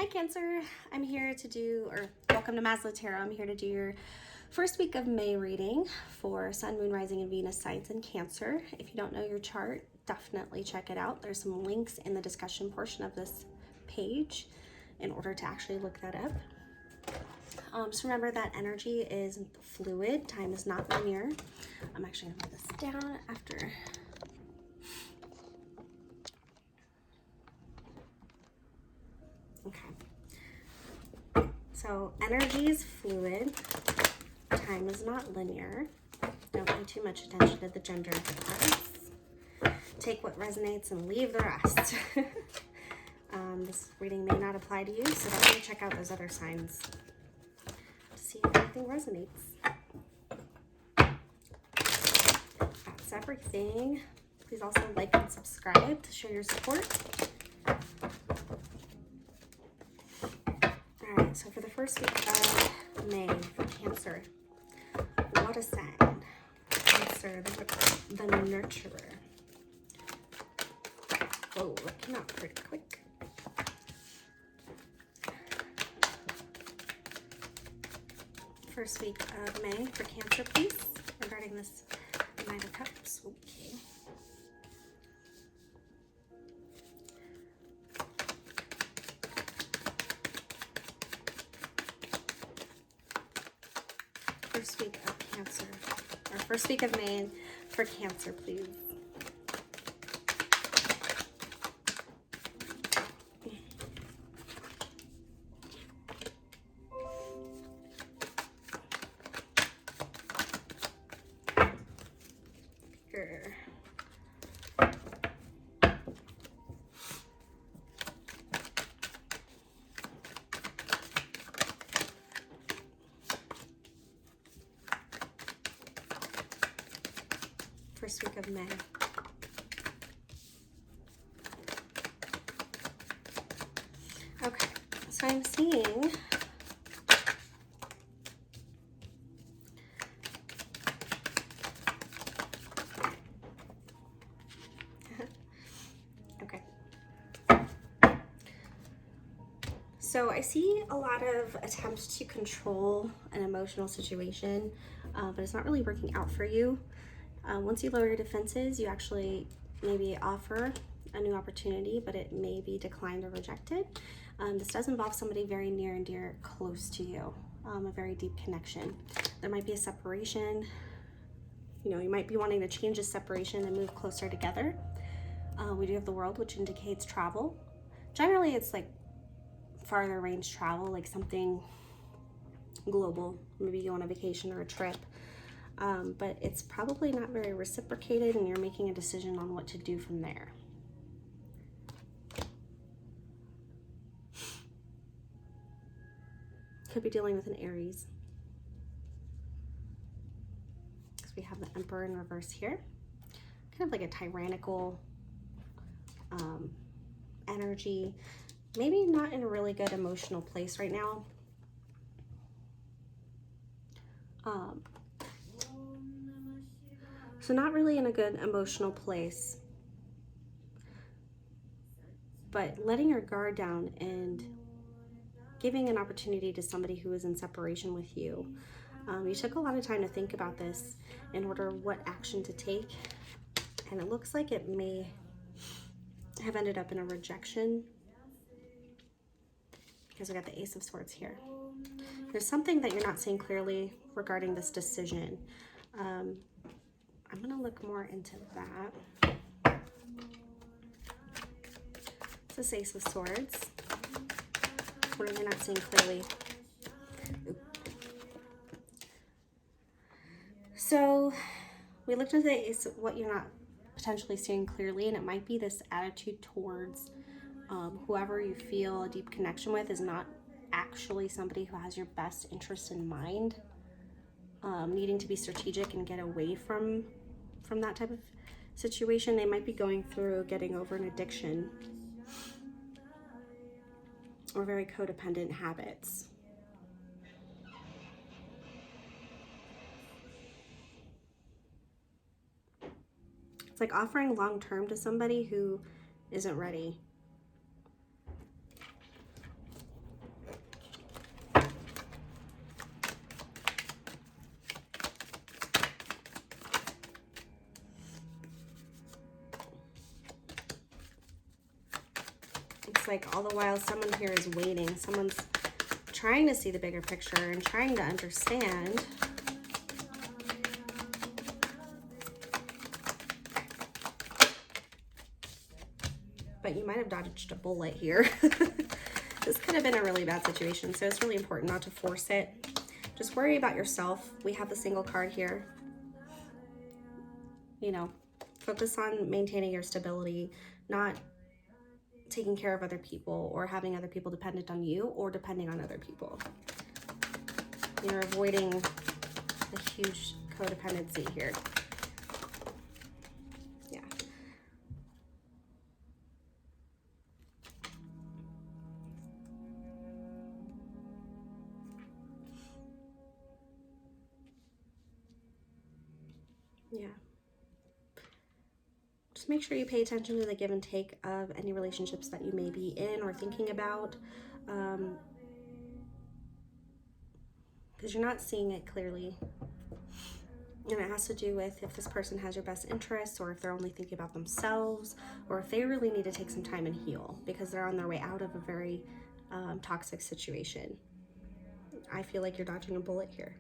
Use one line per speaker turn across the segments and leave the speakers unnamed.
Hi Cancer, I'm here to do, or welcome to Maslow Tarot. I'm here to do your first week of May reading for Sun, Moon, Rising, and Venus signs in Cancer. If you don't know your chart, definitely check it out. There's some links in the discussion portion of this page in order to actually look that up. Just remember that energy is fluid, time is not linear. I'm actually gonna put this down after. Okay. So energy is fluid, time is not linear. Don't pay too much attention to the gender difference. Take what resonates and leave the rest. This reading may not apply to you, so definitely check out those other signs to see if anything resonates. That's everything. Please also like and subscribe to show your support. Alright, so for the first week of May for Cancer, what a sign. Cancer, the nurturer. Whoa, that came out pretty quick. First week of May for Cancer, please, regarding this Knight of Cups. Okay. First week of Cancer, or first week of May for Cancer, please. Here. First week of May. Okay, so I'm seeing okay. So I see a lot of attempts to control an emotional situation, but it's not really working out for you. Once you lower your defenses, you actually maybe offer a new opportunity, but it may be declined or rejected. This does involve somebody very near and dear, close to you, a very deep connection. There might be a separation. You know, you might be wanting to change this separation and move closer together. We do have the World, which indicates travel. Generally, it's like farther range travel, like something global. Maybe you go on a vacation or a trip. But it's probably not very reciprocated, and you're making a decision on what to do from there. Could be dealing with an Aries, because we have the Emperor in reverse here. Kind of like a tyrannical energy. Maybe not in a really good emotional place right now. So not really in a good emotional place, but letting your guard down and giving an opportunity to somebody who is in separation with you. You took a lot of time to think about this in order what action to take, and it looks like it may have ended up in a rejection, because we got the Ace of Swords here. There's something that you're not seeing clearly regarding this decision. I'm going to look more into that. It's this Ace of Swords. What are they not seeing clearly? So we looked at the Ace, what you're not potentially seeing clearly, and it might be this attitude towards whoever you feel a deep connection with is not actually somebody who has your best interest in mind. Needing to be strategic and get away from that type of situation. They might be going through getting over an addiction or very codependent habits. It's like offering long-term to somebody who isn't ready. like all the while someone here is waiting. Someone's trying to see the bigger picture and trying to understand. But you might have dodged a bullet here. This could have been a really bad situation, so it's really important not to force it. Just worry about yourself. We have the single card here. You know, focus on maintaining your stability, not taking care of other people or having other people dependent on you or depending on other people. You're avoiding a huge codependency here. Yeah. Yeah. Just make sure you pay attention to the give and take of any relationships that you may be in or thinking about, because you're not seeing it clearly. And it has to do with if this person has your best interests, or if they're only thinking about themselves, or if they really need to take some time and heal because they're on their way out of a very toxic situation. I feel like you're dodging a bullet here.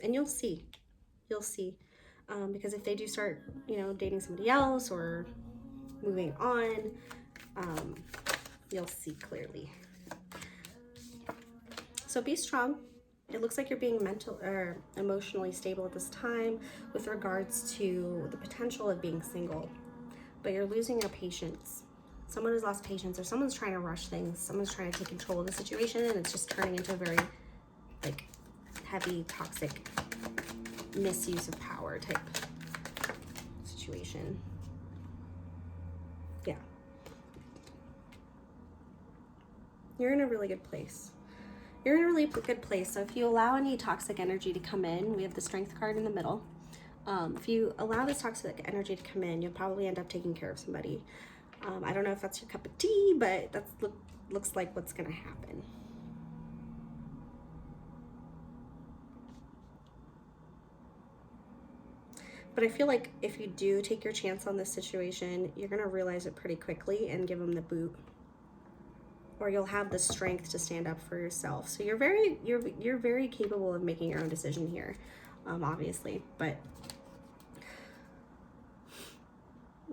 And you'll see. Because if they do start, you know, dating somebody else or moving on, you'll see clearly. So be strong. It looks like you're being mental or emotionally stable at this time with regards to the potential of being single, but you're losing your patience. Someone has lost patience, or someone's trying to rush things. Someone's trying to take control of the situation, and it's just turning into a very like heavy, toxic misuse of power type situation. Yeah. You're in a really good place. You're in a really good place. So if you allow any toxic energy to come in, we have the Strength card in the middle. If you allow this toxic energy to come in, you'll probably end up taking care of somebody. I don't know if that's your cup of tea, but that looks like what's going to happen. But I feel like if you do take your chance on this situation, you're going to realize it pretty quickly and give them the boot. Or you'll have the strength to stand up for yourself. So you're very capable of making your own decision here, obviously. But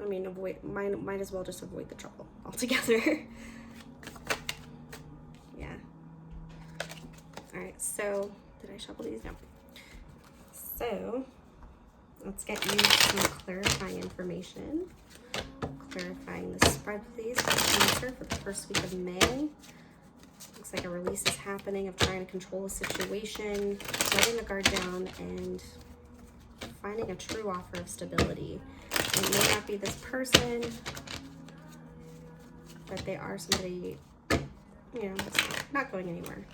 I mean, might as well just avoid the trouble altogether. Yeah. All right. So did I shuffle these? No. So let's get you some clarifying information. Clarifying the spread, please, for Cancer for the first week of May. Looks like a release is happening of trying to control a situation, letting the guard down, and finding a true offer of stability. It may not be this person, but they are somebody, you know, not going anywhere.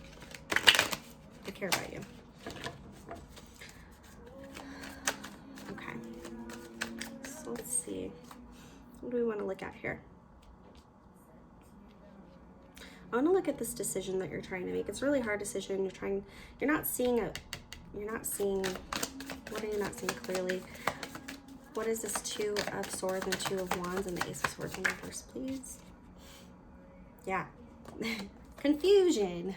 They care about you. Okay. So let's see. What do we want to look at here? I want to look at this decision that you're trying to make. It's a really hard decision. You're not seeing, what are you not seeing clearly? What is this Two of Swords and Two of Wands and the Ace of Swords in reverse, please? Yeah. Confusion.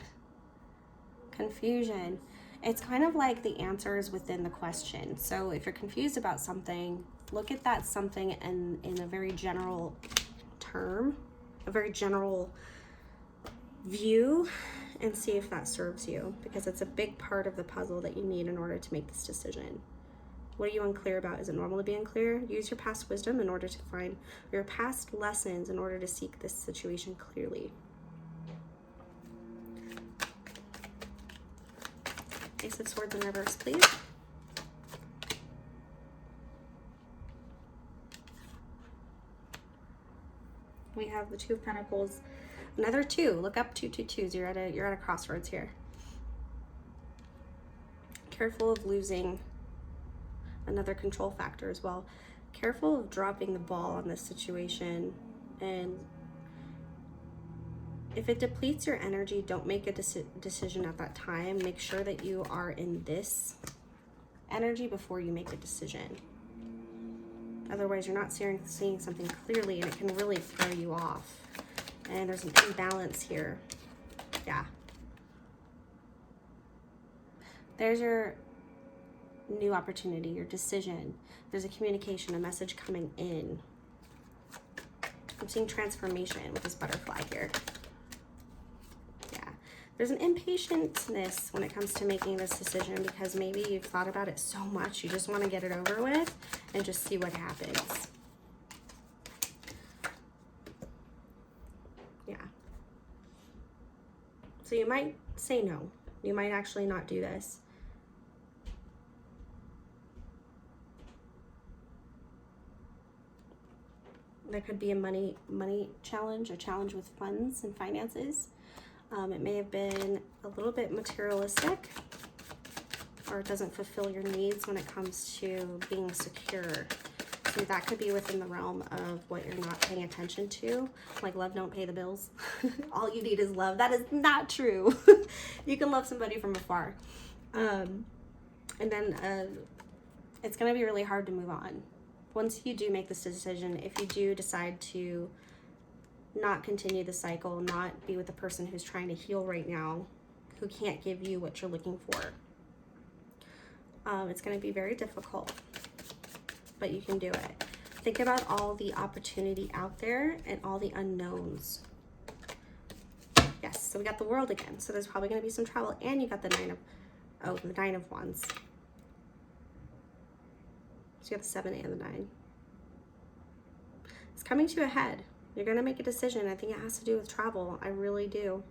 It's kind of like the answer is within the question. So if you're confused about something, look at that something in a very general term, a very general view, and see if that serves you, because it's a big part of the puzzle that you need in order to make this decision. What are you unclear about? Is it normal to be unclear? Use your past wisdom in order to find your past lessons in order to seek this situation clearly. Ace of Swords in reverse, please. We have the Two of Pentacles, another two. Look up 222s. You're at a crossroads here. Careful of losing another control factor as well. Careful of dropping the ball on this situation, and if it depletes your energy, don't make a decision at that time. Make sure that you are in this energy before you make a decision. Otherwise, you're not seeing something clearly, and it can really throw you off. And there's an imbalance here. Yeah. There's your new opportunity, your decision. There's a communication, a message coming in. I'm seeing transformation with this butterfly here. Yeah. There's an impatientness when it comes to making this decision because maybe you've thought about it so much, you just want to get it over with and just see what happens. Yeah. So you might say no. You might actually not do this. There could be a money challenge, a challenge with funds and finances. It may have been a little bit materialistic, or it doesn't fulfill your needs when it comes to being secure. So that could be within the realm of what you're not paying attention to. Like love don't pay the bills. All you need is love. That is not true. You can love somebody from afar. And then it's going to be really hard to move on. Once you do make this decision, if you do decide to not continue the cycle, not be with the person who's trying to heal right now, who can't give you what you're looking for, it's going to be very difficult, but you can do it. Think about all the opportunity out there and all the unknowns. Yes, so we got the World again. So there's probably going to be some travel, and you got the Nine of Wands. So you have the 7 and the 9. It's coming to a head. You're going to make a decision. I think it has to do with travel. I really do.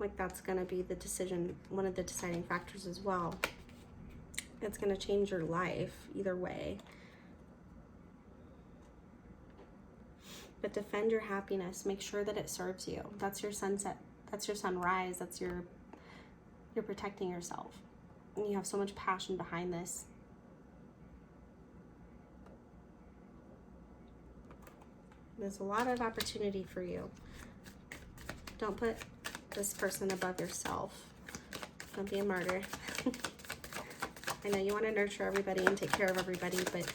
Like that's going to be the decision, one of the deciding factors as well. It's going to change your life either way. But defend your happiness. Make sure that it serves you. That's your sunset. That's your sunrise. That's you're protecting yourself. And you have so much passion behind this. There's a lot of opportunity for you. Don't put this person above yourself. Don't be a martyr. I know you want to nurture everybody and take care of everybody, but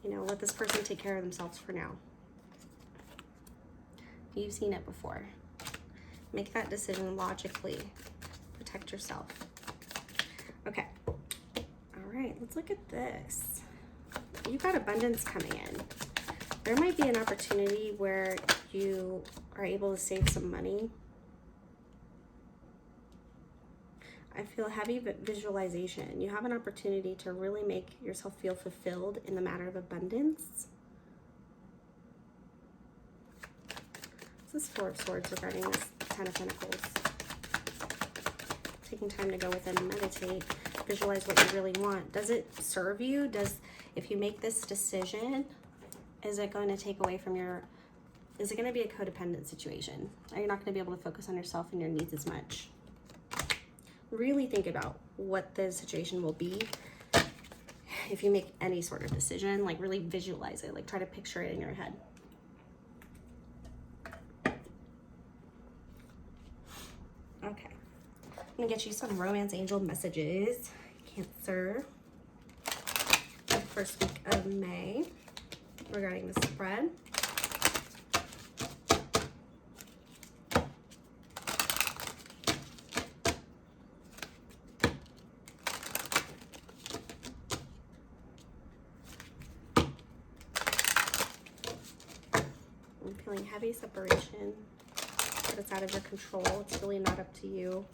you know, let this person take care of themselves for now. You've seen it before. Make that decision logically. Protect yourself. Okay. All right, let's look at this. You've got abundance coming in. There might be an opportunity where you are able to save some money. I feel heavy visualization. You have an opportunity to really make yourself feel fulfilled in the matter of abundance. This is 4 of Swords regarding this 10 of Pentacles. Taking time to go within and meditate. Visualize what you really want. Does it serve you? If you make this decision, is it going to take away from is it going to be a codependent situation? Are you not going to be able to focus on yourself and your needs as much? Really think about what the situation will be if you make any sort of decision. Like really visualize it. Like try to picture it in your head. Okay. I'm going to get you some romance angel messages. Cancer. The first week of May regarding the spread. I'm feeling heavy separation, but it's out of your control. It's really not up to you.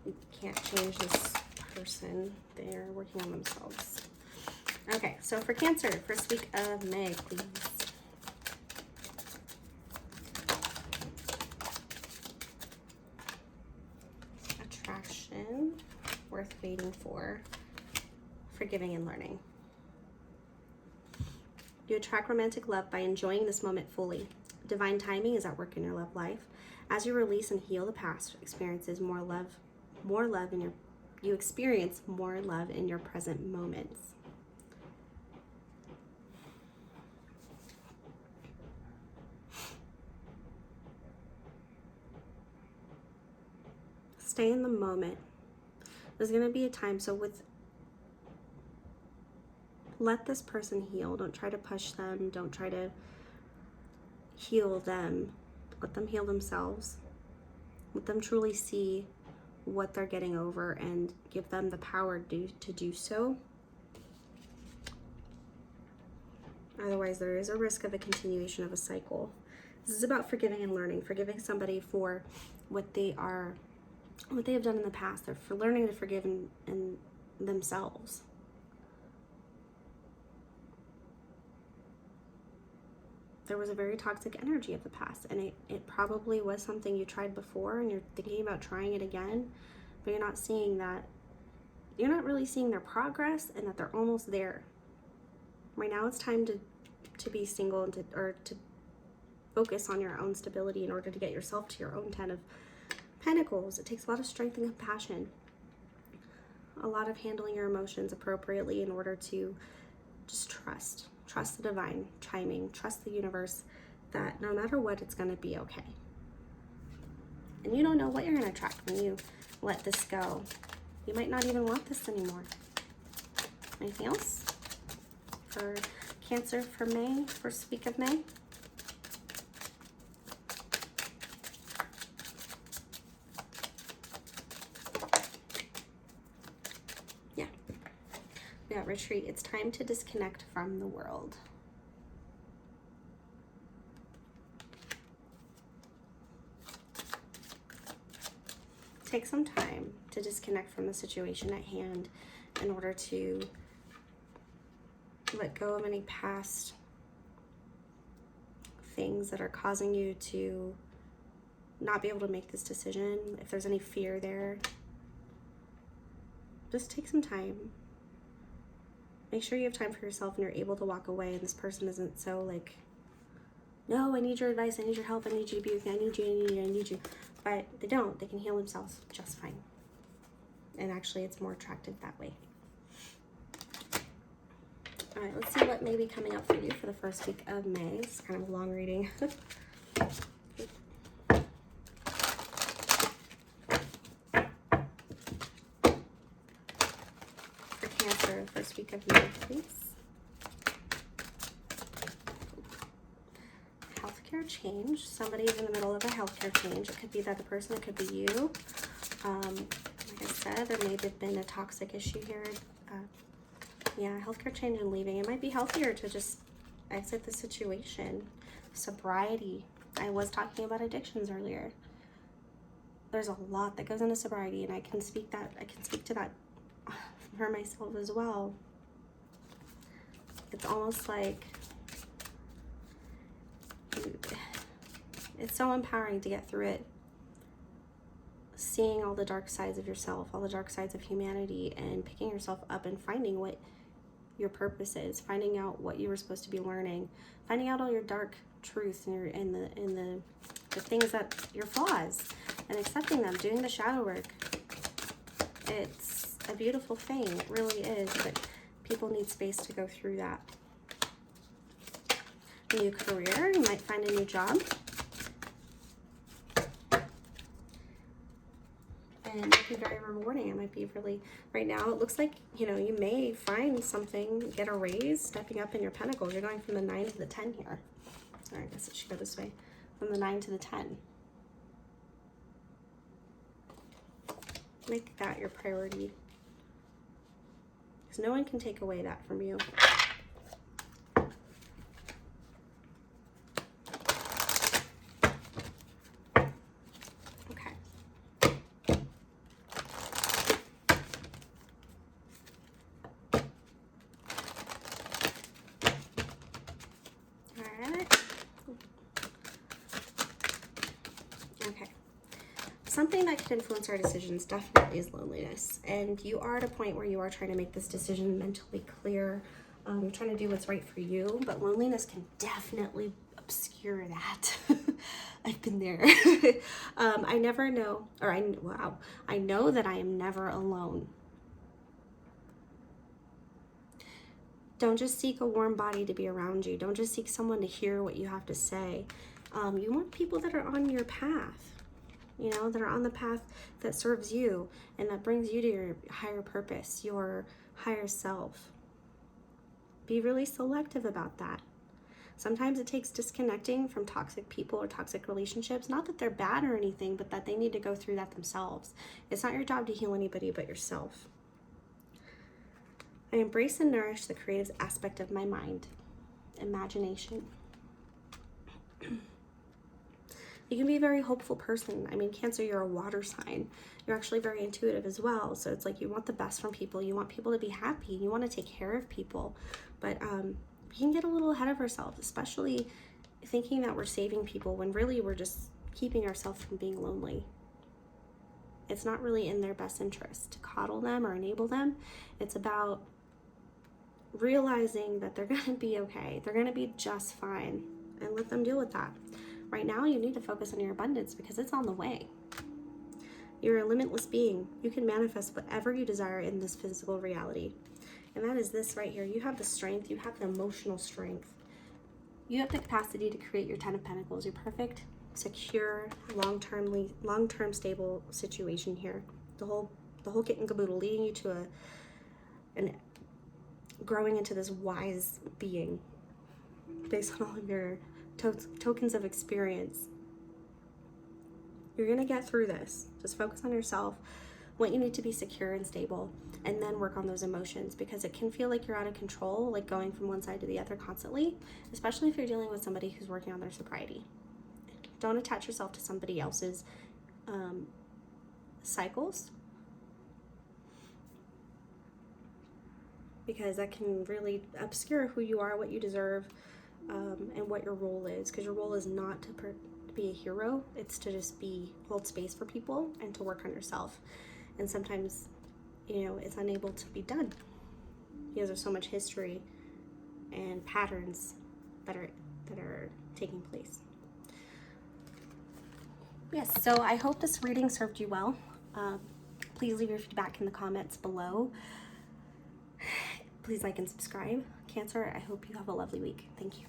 You can't change this person. They're working on themselves. Okay, so for Cancer, first week of May, please. Attraction, worth waiting for, forgiving and learning. You attract romantic love by enjoying this moment fully. Divine timing is at work in your love life. As you release and heal the past experiences, you experience more love in your present moments. Stay in the moment. There's going to be a time, so with let this person heal. Don't try to push them. Don't try to heal them. Let them heal themselves. Let them truly see what they're getting over and give them the power to do so. Otherwise, there is a risk of a continuation of a cycle. This is about forgiving and learning, forgiving somebody for what they have done in the past. They're for learning to forgive in themselves. There was a very toxic energy of the past, and it probably was something you tried before and you're thinking about trying it again, but you're not seeing that. You're not really seeing their progress and that they're almost there. Right now it's time to be single and to focus on your own stability in order to get yourself to your own 10 of Pentacles. It takes a lot of strength and compassion, a lot of handling your emotions appropriately in order to just trust the divine timing, trust the universe that no matter what, it's going to be okay. And you don't know what you're going to attract when you let this go. You might not even want this anymore. Anything else for Cancer for May, first week of May? Yeah, retreat. It's time to disconnect from the world. Take some time to disconnect from the situation at hand in order to let go of any past things that are causing you to not be able to make this decision. If there's any fear there, just take some time. Make sure you have time for yourself and you're able to walk away, and this person isn't so like, no, I need your advice, I need your help, I need you to be with me, I need you. But they don't. They can heal themselves just fine. And actually, it's more attractive that way. All right, let's see what may be coming up for you for the first week of May. It's kind of a long reading. Cancer, first week of May, please. Healthcare change. Somebody's in the middle of a healthcare change. It could be the other person, it could be you. Like I said, there may have been a toxic issue here. Yeah, healthcare change and leaving. It might be healthier to just exit the situation. Sobriety. I was talking about addictions earlier. There's a lot that goes into sobriety, and I can speak to that for myself as well. It's almost like it's so empowering to get through it, seeing all the dark sides of yourself, all the dark sides of humanity, and picking yourself up and finding what your purpose is, finding out what you were supposed to be learning, finding out all your dark truths and the things that your flaws, and accepting them, doing the shadow work. It's a beautiful thing. It really is, but people need space to go through that. A new career, you might find a new job. And it might be very rewarding. It might be really, right now, it looks like, you may find something, get a raise, stepping up in your pentacles. You're going from the 9 to the 10 here. Sorry, I guess it should go this way. From the 9 to the 10. Make that your priority. Because no one can take away that from you. Okay. All right. Okay. Something that can influence our decisions definitely is loneliness. And you are at a point where you are trying to make this decision mentally clear. You're trying to do what's right for you, but loneliness can definitely obscure that. I've been there. I never know, or I know that I am never alone. Don't just seek a warm body to be around you. Don't just seek someone to hear what you have to say. You want people that are on your path. That are on the path that serves you and that brings you to your higher purpose, your higher self. Be really selective about that. Sometimes it takes disconnecting from toxic people or toxic relationships. Not that they're bad or anything, but that they need to go through that themselves. It's not your job to heal anybody but yourself. I embrace and nourish the creative aspect of my mind, imagination. You can be a very hopeful person. I mean, Cancer, you're a water sign. You're actually very intuitive as well. So it's like you want the best from people. You want people to be happy. You want to take care of people. But we can get a little ahead of ourselves, especially thinking that we're saving people when really we're just keeping ourselves from being lonely. It's not really in their best interest to coddle them or enable them. It's about realizing that they're going to be okay. They're going to be just fine, and let them deal with that. Right now, you need to focus on your abundance because it's on the way. You're a limitless being. You can manifest whatever you desire in this physical reality. And that is this right here. You have the strength. You have the emotional strength. You have the capacity to create your 10 of Pentacles. Your perfect, secure, long-term stable situation here. The whole kit and caboodle, leading you to growing into this wise being based on all of your tokens of experience. You're gonna get through this. Just focus on yourself, what you need to be secure and stable, and then work on those emotions, because it can feel like you're out of control, like going from one side to the other constantly, especially if you're dealing with somebody who's working on their sobriety. Don't attach yourself to somebody else's cycles, because that can really obscure who you are, what you deserve, and what your role is, because your role is not to be a hero. It's to just hold space for people and to work on yourself. And sometimes, it's unable to be done because there's so much history and patterns that are taking place. Yes, so I hope this reading served you well. Please leave your feedback in the comments below. Please like and subscribe. Cancer, I hope you have a lovely week. Thank you.